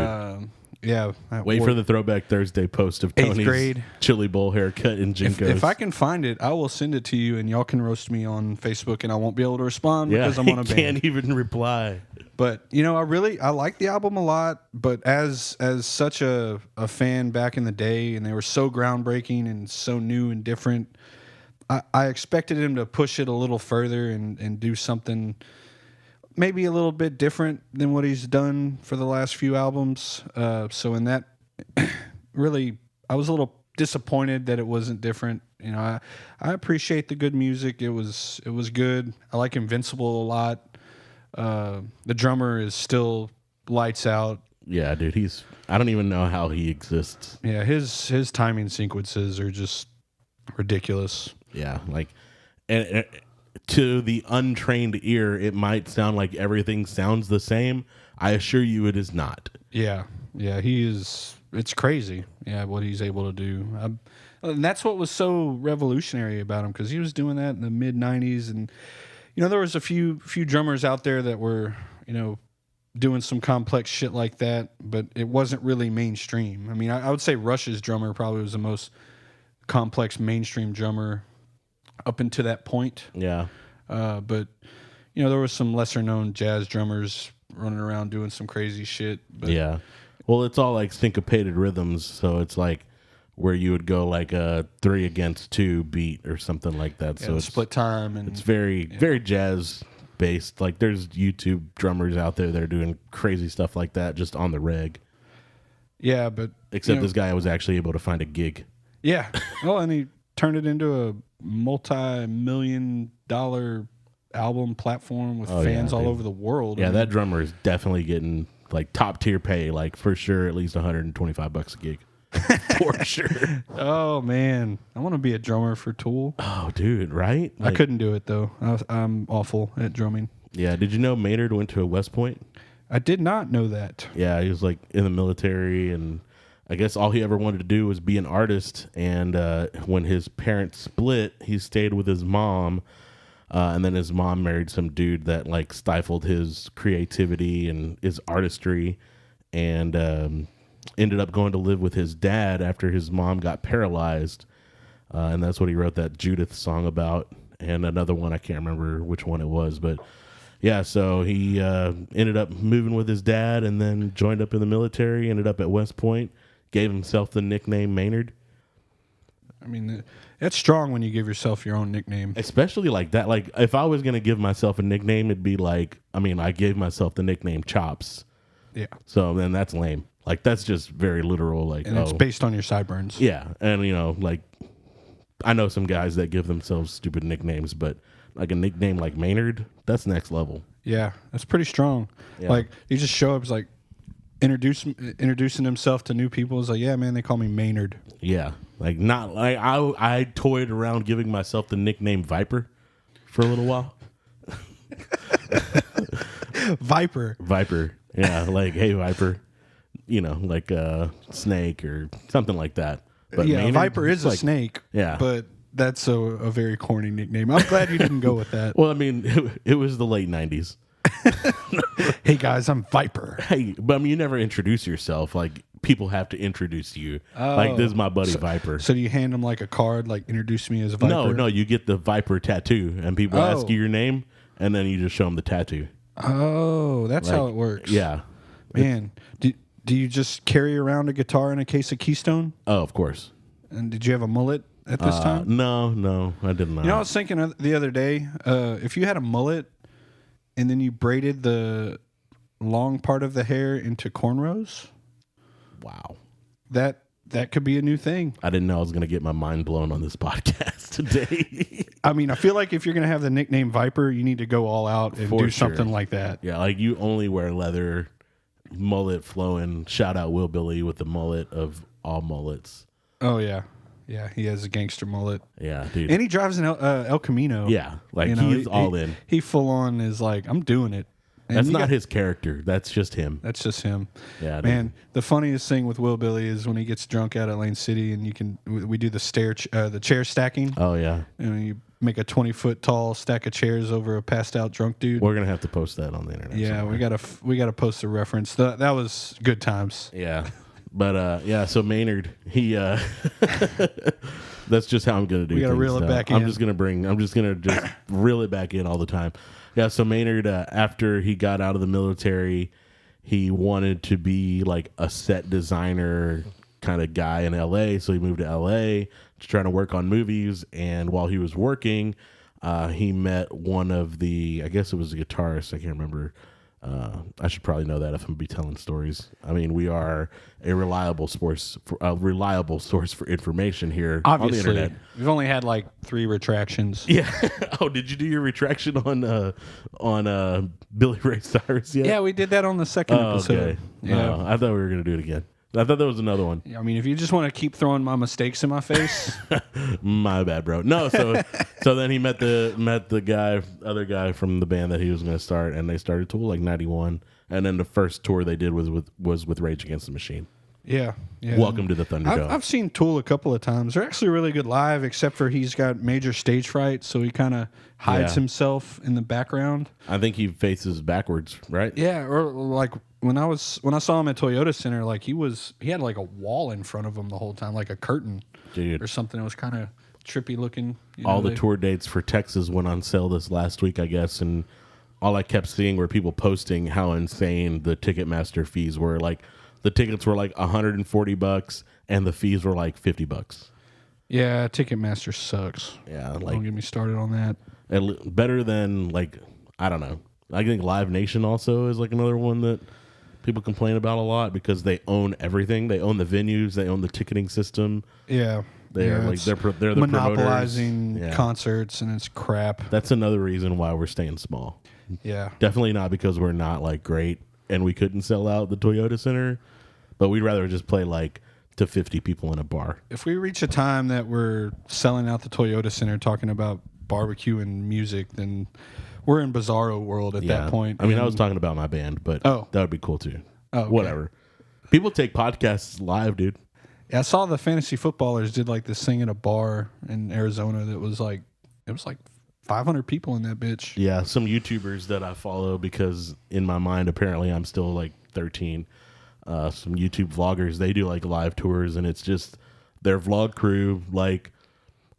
Yeah. Wait for the Throwback Thursday post of Tony's 8th grade chili bowl haircut in Jinkos. If I can find it, I will send it to you, and y'all can roast me on Facebook, and I won't be able to respond because I'm on a band. Can't even reply. But I like the album a lot. But as such a fan back in the day, and they were so groundbreaking and so new and different. I expected him to push it a little further and do something maybe a little bit different than what he's done for the last few albums. So in that, really, I was a little disappointed that it wasn't different. I appreciate the good music. It was good. I like Invincible a lot. The drummer is still lights out. Yeah, dude, I don't even know how he exists. Yeah, his timing sequences are just ridiculous. Yeah, like, and to the untrained ear, it might sound like everything sounds the same. I assure you it is not. Yeah, he is. It's crazy, what he's able to do. And that's what was so revolutionary about him, because he was doing that in the mid-'90s. And, there was a few drummers out there that were, doing some complex shit like that, but it wasn't really mainstream. I mean, I would say Rush's drummer probably was the most complex mainstream drummer up until that point. Yeah. But, there was some lesser-known jazz drummers running around doing some crazy shit. But yeah. Well, it's all like syncopated rhythms, so it's like where you would go like a 3-against-2 beat or something like that. So it's split time. And it's very, very jazz-based. Like there's YouTube drummers out there that are doing crazy stuff like that just on the reg. Yeah, but... Except this guy was actually able to find a gig. Yeah. Well, and he turned it into a multi-million-dollar album platform with fans all over the world. Yeah, that drummer is definitely getting like top tier pay, like for sure at least $125 a gig. For sure. Oh man, I want to be a drummer for Tool. Oh dude, right? Like, I couldn't do it though. I'm awful at drumming. Yeah. Did you know Maynard went to West Point? I did not know that. Yeah, he was like in the military, and I guess all he ever wanted to do was be an artist. And when his parents split, he stayed with his mom, and then his mom married some dude that like stifled his creativity and his artistry, and ended up going to live with his dad after his mom got paralyzed, and that's what he wrote that Judith song about, and another one I can't remember which one it was, but. Yeah, so he ended up moving with his dad and then joined up in the military, ended up at West Point, gave himself the nickname Maynard. I mean, it's strong when you give yourself your own nickname. Especially like that. Like, if I was going to give myself a nickname, it'd be like, I gave myself the nickname Chops. Yeah. So then that's lame. Like, that's just very literal. Like, and it's based on your sideburns. Yeah, and, like, I know some guys that give themselves stupid nicknames, but... like a nickname like Maynard, that's next level. Yeah, that's pretty strong. Yeah. Like, you just show up as like introducing himself to new people. It's like, yeah, man, they call me Maynard. Yeah, like not like I toyed around giving myself the nickname Viper for a little while. Viper. Yeah, like hey Viper, like snake or something like that. But yeah, Maynard, Viper is a like, snake. Yeah, but that's a very corny nickname. I'm glad you didn't go with that. Well, it was the late 90s. Hey guys, I'm Viper. Hey, but you never introduce yourself. Like people have to introduce you. Like this is my buddy Viper. So do you hand them like a card, like introduce me as Viper? No, you get the Viper tattoo, and people ask you your name, and then you just show them the tattoo. Oh, that's how it works. Yeah, man. Do you just carry around a guitar and a case of Keystone? Oh, of course. And did you have a mullet at this time? No, I did not. I was thinking the other day, if you had a mullet and then you braided the long part of the hair into cornrows, wow, that could be a new thing. I didn't know I was going to get my mind blown on this podcast today. I mean, I feel like if you're going to have the nickname Viper, you need to go all out and do something like that. Yeah, like you only wear leather, mullet flowing. Shout out Will Billy with the mullet of all mullets. Oh, yeah. Yeah, he has a gangster mullet. Yeah, dude. And he drives an El Camino. Yeah, like he's all in. He full on is like, I'm doing it. And that's not his character. That's just him. That's just him. Yeah, man. The funniest thing with Will Billy is when he gets drunk out at Lane City, and we do the chair stacking. Oh yeah. You make a 20-foot tall stack of chairs over a passed out drunk dude. We're gonna have to post that on the internet. Yeah, somewhere. we gotta post a reference. That was good times. Yeah. But so Maynard, he that's just how I'm gonna do. We gotta things reel it now. back in. I'm just gonna just reel it back in all the time. Yeah, so Maynard, after he got out of the military, he wanted to be like a set designer kind of guy in LA. So he moved to LA to try to work on movies. And while he was working, he met one of I guess it was a guitarist. I can't remember. I should probably know that if I'm gonna be telling stories. I mean, we are a reliable source for information here. Obviously, on the internet. We've only had like 3 retractions. Yeah. Oh, did you do your retraction on Billy Ray Cyrus yet? Yeah, we did that on the second episode. Okay. Yeah, I thought we were gonna do it again. I thought there was another one. I mean, if you just want to keep throwing my mistakes in my face, my bad, bro. No, so then he met the other guy from the band that he was going to start, and they started Tool like '91, and then the first tour they did was with Rage Against the Machine. Yeah. Welcome to the Thunderdome. I've seen Tool a couple of times. They're actually really good live, except for he's got major stage fright, so he kind of hides himself in the background. I think he faces backwards, right? Yeah, or like when I saw him at Toyota Center, like he had like a wall in front of him the whole time, like a curtain or something. It was kind of trippy looking. All the tour dates for Texas went on sale this last week, I guess, and all I kept seeing were people posting how insane the Ticketmaster fees were. Like the tickets were like $140 and the fees were like $50. Yeah, Ticketmaster sucks. Yeah, like don't get me started on that. Better than like I don't know. I think Live Nation also is like another one that people complain about a lot because they own everything. They own the venues. They own the ticketing system. Yeah, they're the monopolizing concerts, and it's crap. That's another reason why we're staying small. Yeah, definitely not because we're not like great and we couldn't sell out the Toyota Center, but we'd rather just play like to 50 people in a bar. If we reach a time that we're selling out the Toyota Center, talking about barbecue and music, then we're in bizarro world at that point. I mean, I was talking about my band, but that would be cool too. Oh, okay. Whatever. People take podcasts live, dude. Yeah, I saw the fantasy footballers did like this thing at a bar in Arizona that was like, it was like 500 people in that bitch. Yeah, some YouTubers that I follow because in my mind, apparently I'm still like 13. Some YouTube vloggers, they do like live tours, and it's just their vlog crew. Like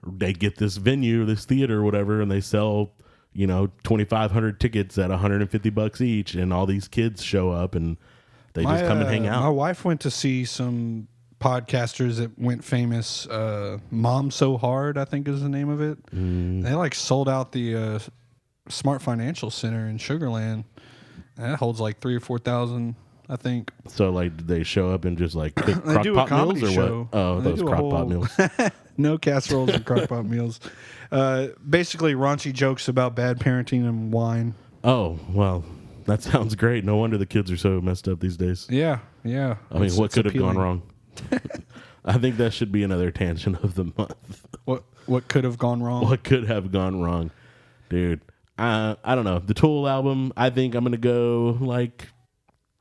they get this venue, this theater, or whatever, and they sell 2,500 tickets at $150 each, and all these kids show up and they just come and hang out. My wife went to see some podcasters that went famous. Mom So Hard, I think is the name of it. They like sold out the Smart Financial Center in Sugar Land. That holds like 3,000 or 4,000, I think. So like, did they show up and just like cook They do a crock pot comedy meals or show. what? Oh, They those do a crock pot whole- meals. No casseroles and crock pot meals. Basically raunchy jokes about bad parenting and wine. Oh, well, that sounds great. No wonder the kids are so messed up these days. Yeah. I mean, what could have gone wrong? I think that should be another tangent of the month. What could have gone wrong? What could have gone wrong? Dude, I don't know. The Tool album, I think I'm going to go like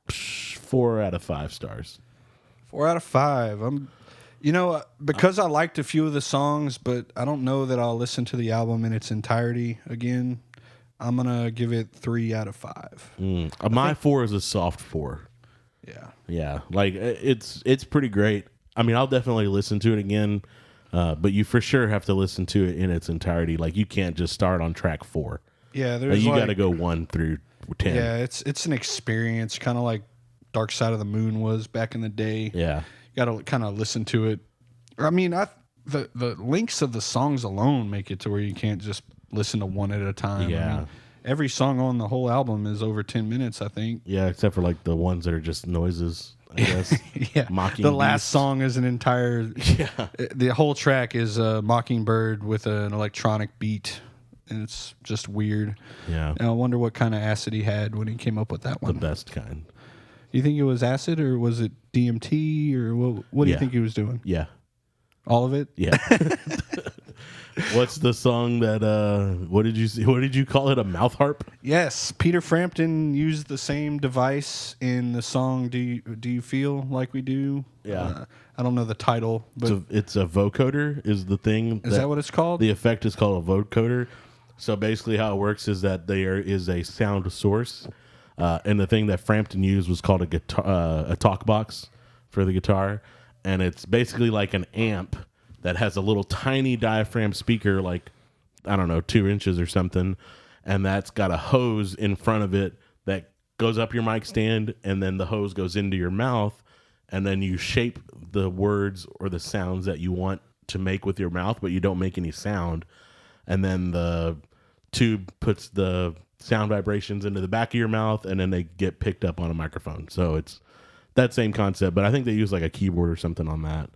4 out of 5 stars. 4 out of 5. Because I liked a few of the songs, but I don't know that I'll listen to the album in its entirety again. I'm going to give it 3 out of 5. My 4 is a soft 4. Yeah. Yeah, like it's pretty great. I mean, I'll definitely listen to it again, but you for sure have to listen to it in its entirety. Like you can't just start on track 4. Yeah, there's you got to go 1 through 10. Yeah, it's an experience, kind of like Dark Side of the Moon was back in the day. Yeah. You got to kind of listen to it. I mean, the links of the songs alone make it to where you can't just listen to one at a time. Yeah. I mean, every song on the whole album is over 10 minutes, I think. Yeah, except for like the ones that are just noises, I guess. Yeah. Mocking the last song is an entire... Yeah. The whole track is a Mockingbird with an electronic beat, and it's just weird. Yeah. And I wonder what kind of acid he had when he came up with that one. The best kind. You think it was acid, or was it DMT, or what do you think he was doing? Yeah. All of it? Yeah. What's the song that what did you call it, a mouth harp? Yes, Peter Frampton used the same device in the song Do You Feel Like We Do? Yeah. I don't know the title, but It's a vocoder is the thing. is that what it's called? The effect is called a vocoder. So basically how it works is that there is a sound source, and the thing that Frampton used was called a guitar, a talk box for the guitar, and it's basically like an amp that has a little tiny diaphragm speaker, like, I don't know, 2 inches or something, and that's got a hose in front of it that goes up your mic stand, and then the hose goes into your mouth, and then you shape the words or the sounds that you want to make with your mouth, but you don't make any sound, and then the tube puts the sound vibrations into the back of your mouth, and then they get picked up on a microphone. So it's that same concept, but I think they use like a keyboard or something on that.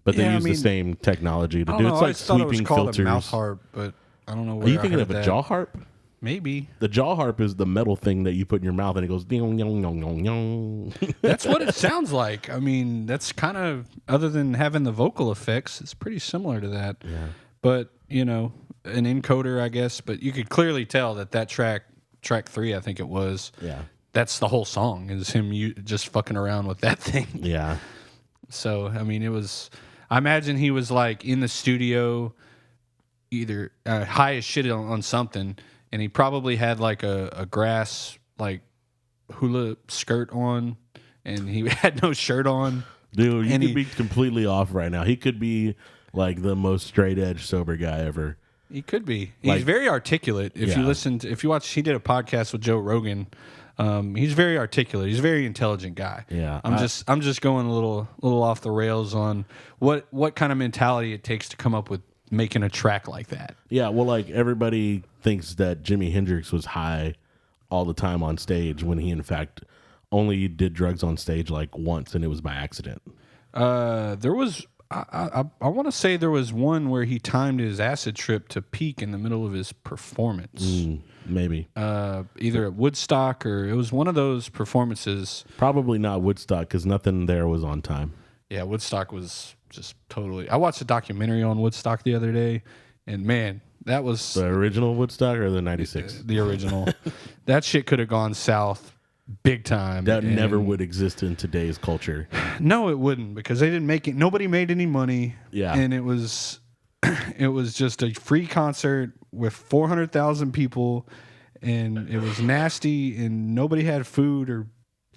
But they use the same technology to do. It's like sweeping filters. A mouth harp, but I don't know. Where Are you thinking of a that. jaw harp? Maybe The jaw harp is the metal thing that you put in your mouth and it goes ding dong dong dong dong. that's what it sounds like. I mean, that's kind of, other than having the vocal effects, it's pretty similar to that. Yeah. But an encoder, I guess. But you could clearly tell that track 3, I think it was. Yeah. That's the whole song, is him just fucking around with that thing. Yeah. So, I mean, it was... I imagine he was, like, in the studio, either high as shit on something, and he probably had, like, a grass, like, hula skirt on, and he had no shirt on. Dude, you could be completely off right now. He could be, like, the most straight-edge sober guy ever. He could be. He's very articulate. If you watch, he did a podcast with Joe Rogan. He's very articulate. He's a very intelligent guy. Yeah, I'm just going a little off the rails on what kind of mentality it takes to come up with making a track like that. Yeah, well, like everybody thinks that Jimi Hendrix was high all the time on stage when he in fact only did drugs on stage like once, and it was by accident. There was I want to say there was one where he timed his acid trip to peak in the middle of his performance. Maybe. Either at Woodstock, or it was one of those performances. Probably not Woodstock, because nothing there was on time. Yeah, Woodstock was just totally... I watched a documentary on Woodstock the other day, and man, that was The original Woodstock or the 96? the original. That shit could have gone south big time. That never would exist in today's culture. No, it wouldn't, because they didn't make it. Nobody made any money. Yeah. And it was just a free concert with 400,000 people, and it was nasty, and nobody had food or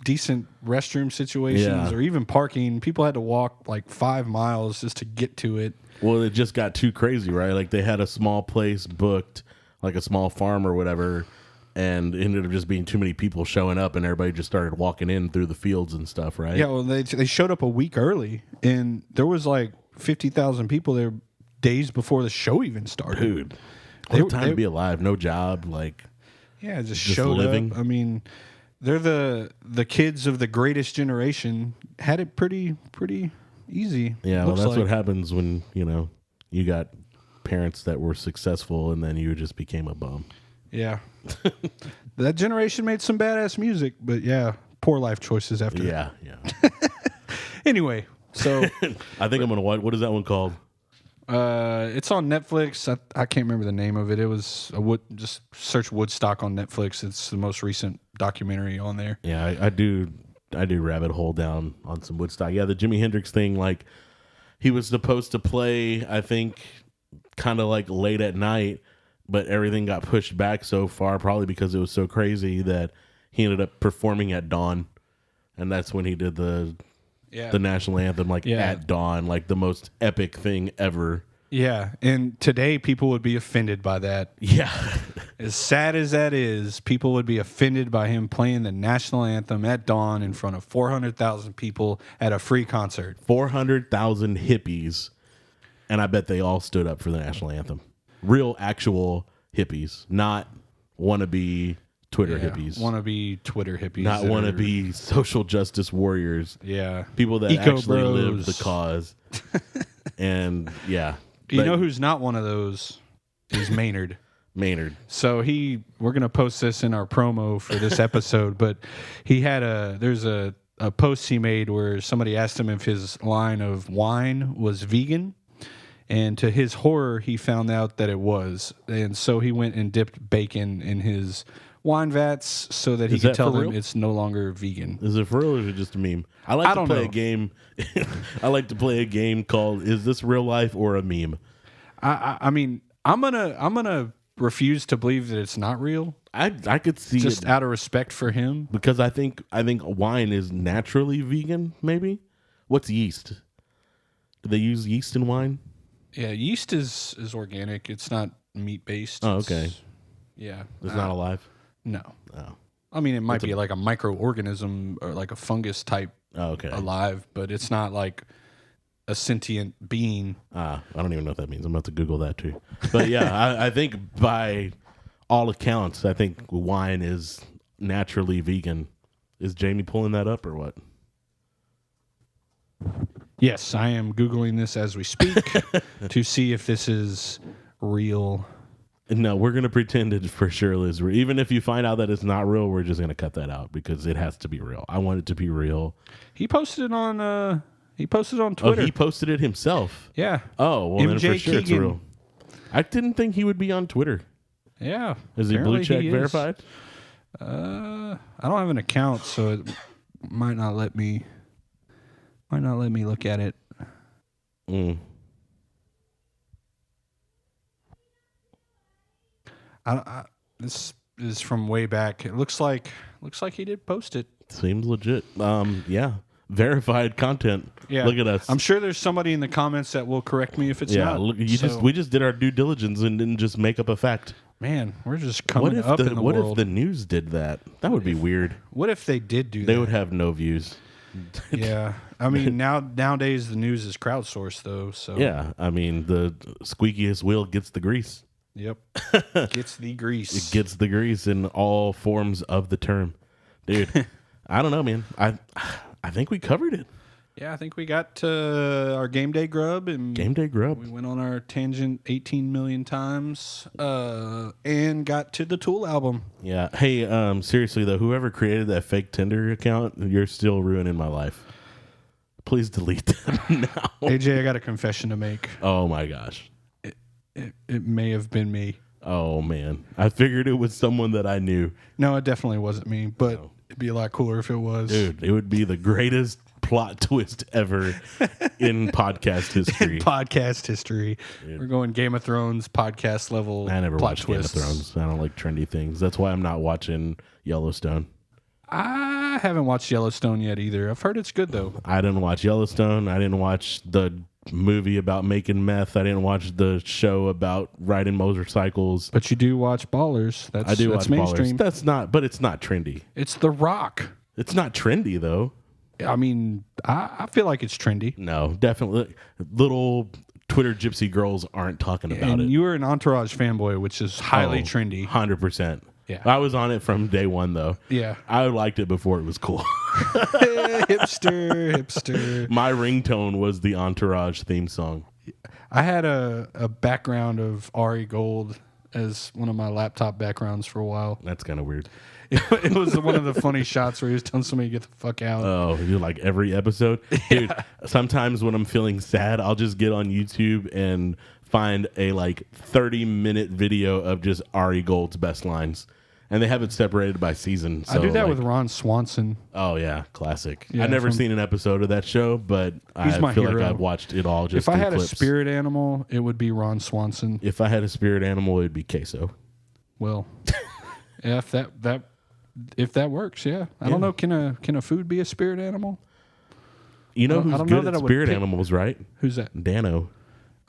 decent restroom situations or even parking. People had to walk like 5 miles just to get to it. Well, it just got too crazy, right? Like they had a small place booked, like a small farm or whatever, and it ended up just being too many people showing up, and everybody just started walking in through the fields and stuff, right? Yeah, well, they showed up a week early, and there was like 50,000 people there days before the show even started. Dude, what time to be alive? No job, like just showed living. up. I mean, they're the kids of the greatest generation. Had it pretty easy. Yeah, well, that's what happens when you got parents that were successful, and then you just became a bum. Yeah. That generation made some badass music, but yeah, poor life choices after. Yeah. Anyway, so I think I'm gonna watch. What is that one called? it's on Netflix. I can't remember the name of it. It was just search Woodstock on Netflix. It's the most recent documentary on there. Yeah, I do rabbit hole down on some Woodstock. Yeah, the Jimi Hendrix thing, like he was supposed to play, I think, kind of like late at night, but everything got pushed back so far, probably because it was so crazy, that he ended up performing at dawn, and that's when he did the national anthem at dawn, like the most epic thing ever. Yeah, and today people would be offended by that. Yeah. As sad as that is, people would be offended by him playing the national anthem at dawn in front of 400,000 people at a free concert. 400,000 hippies, and I bet they all stood up for the national anthem. Real, actual hippies, not wannabe Twitter hippies. Wannabe Twitter hippies. Not wannabe social justice warriors. Yeah. People that Eco actually bros. lived the cause. And yeah. You know who's not one of those? Is Maynard. Maynard. So we're going to post this in our promo for this episode, but there's a post he made where somebody asked him if his line of wine was vegan. And to his horror, he found out that it was. And so he went and dipped bacon in his wine vats so that he could tell them it's no longer vegan. Is it for real or is it just a meme? I like to play a game. I like to play a game called "Is this real life or a meme?" I mean, I'm gonna refuse to believe that it's not real. I could see just it out of respect for him, because I think wine is naturally vegan. Maybe. What's yeast? Do they use yeast in wine? Yeah, yeast is organic. It's not meat based. Oh, okay. Yeah, it's not alive. No. Oh. I mean, it might be like a microorganism or like a fungus type. Alive, but it's not like a sentient being. I don't even know what that means. I'm about to Google that too. But yeah, I think by all accounts, I think wine is naturally vegan. Is Jamie pulling that up or what? Yes, I am Googling this as we speak to see if this is real. No, we're going to pretend it for sure is real. Even if you find out that it's not real, we're just going to cut that out because it has to be real. I want it to be real. He posted it on Twitter. Oh, he posted it himself? Yeah. Oh, well, then for sure it's real. I didn't think he would be on Twitter. Yeah. Is he blue check verified? I don't have an account, so it might not let me look at it. This is from way back. It looks like he did post it. Seems legit. Yeah. Verified content. Yeah. Look at us. I'm sure there's somebody in the comments that will correct me if it's not. Yeah, we just did our due diligence and didn't just make up a fact. Man, we're just coming up in the world. What if the news did that? That would be weird. What if they did do that? They would have no views. Yeah. I mean, nowadays the news is crowdsourced though, so. Yeah. I mean, the squeakiest wheel gets the grease. Yep. Gets the grease. It gets the grease in all forms of the term. Dude, I don't know, man. I think we covered it. Yeah, I think we got to our Game Day Grub. Game Day Grub. We went on our tangent 18 million times and got to the Tool album. Yeah. Hey, seriously, though, whoever created that fake Tinder account, you're still ruining my life. Please delete that now. AJ, I got a confession to make. Oh, my gosh. It may have been me. Oh man, I figured it was someone that I knew. No, it definitely wasn't me, but it'd be a lot cooler if it was. Dude, it would be the greatest plot twist ever in podcast history. Podcast history. Dude. We're going Game of Thrones podcast level. I never plot watched twists. Game of Thrones. I don't like trendy things. That's why I'm not watching Yellowstone. I haven't watched Yellowstone yet either. I've heard it's good though. I didn't watch Yellowstone. I didn't watch the movie about making meth. I didn't watch the show about riding motorcycles. But you do watch Ballers. I do watch mainstream. Ballers. That's not, but it's not trendy. It's The Rock. It's not trendy though. I mean, I feel like it's trendy. No, definitely. Little Twitter gypsy girls aren't talking about it. And you were an Entourage fanboy, which is highly trendy. 100%. Yeah. I was on it from day one though. Yeah. I liked it before it was cool. Hipster. My ringtone was the Entourage theme song. I had a background of Ari Gold as one of my laptop backgrounds for a while. That's kind of weird. It was one of the funny shots where he was telling somebody to get the fuck out. Oh, you like every episode? Dude, sometimes when I'm feeling sad, I'll just get on YouTube and find a like 30-minute video of just Ari Gold's best lines. And they have it separated by season. So I do that with Ron Swanson. Oh, yeah. Classic. Yeah, I've never seen an episode of that show, but I feel like I've watched it all just If I had clips. a spirit animal, it would be Ron Swanson. If I had a spirit animal, it would be queso. Well, yeah, if that works, yeah. I don't know. Can a food be a spirit animal? You know I who's don't know good that I at would spirit pick- animals, right? Who's that? Dano.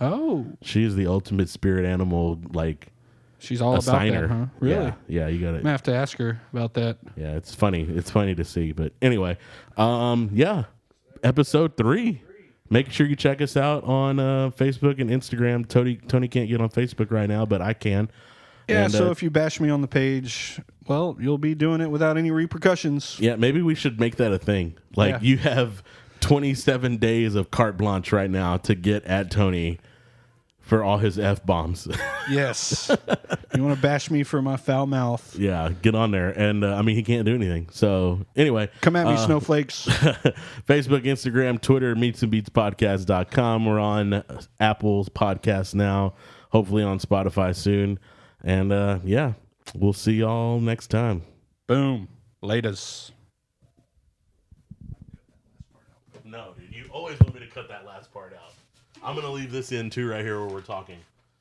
Oh, She is the ultimate spirit animal, like she's all about assigner. that, huh? Really? Yeah, you got I'm it. gonna have to ask her about that. Yeah, it's funny. It's funny to see. But anyway, yeah, episode 3. Make sure you check us out on Facebook and Instagram. Tony can't get on Facebook right now, but I can. Yeah, And, so if you bash me on the page, well, you'll be doing it without any repercussions. yeah, maybe we should make that a thing. Like Yeah. you have 27 days of carte blanche right now to get at Tony for all his F-bombs. Yes. You want to bash me for my foul mouth? Yeah, get on there. And I mean, he can't do anything. So anyway, Come at me, snowflakes. Facebook, Instagram, Twitter, meatsandbeatspodcast.com. We're on Apple's podcast now, hopefully on Spotify soon. And yeah, we'll see y'all next time. Boom. Laters. No, dude, you always want me to cut that last part out. I'm going to leave this in too right here where we're talking.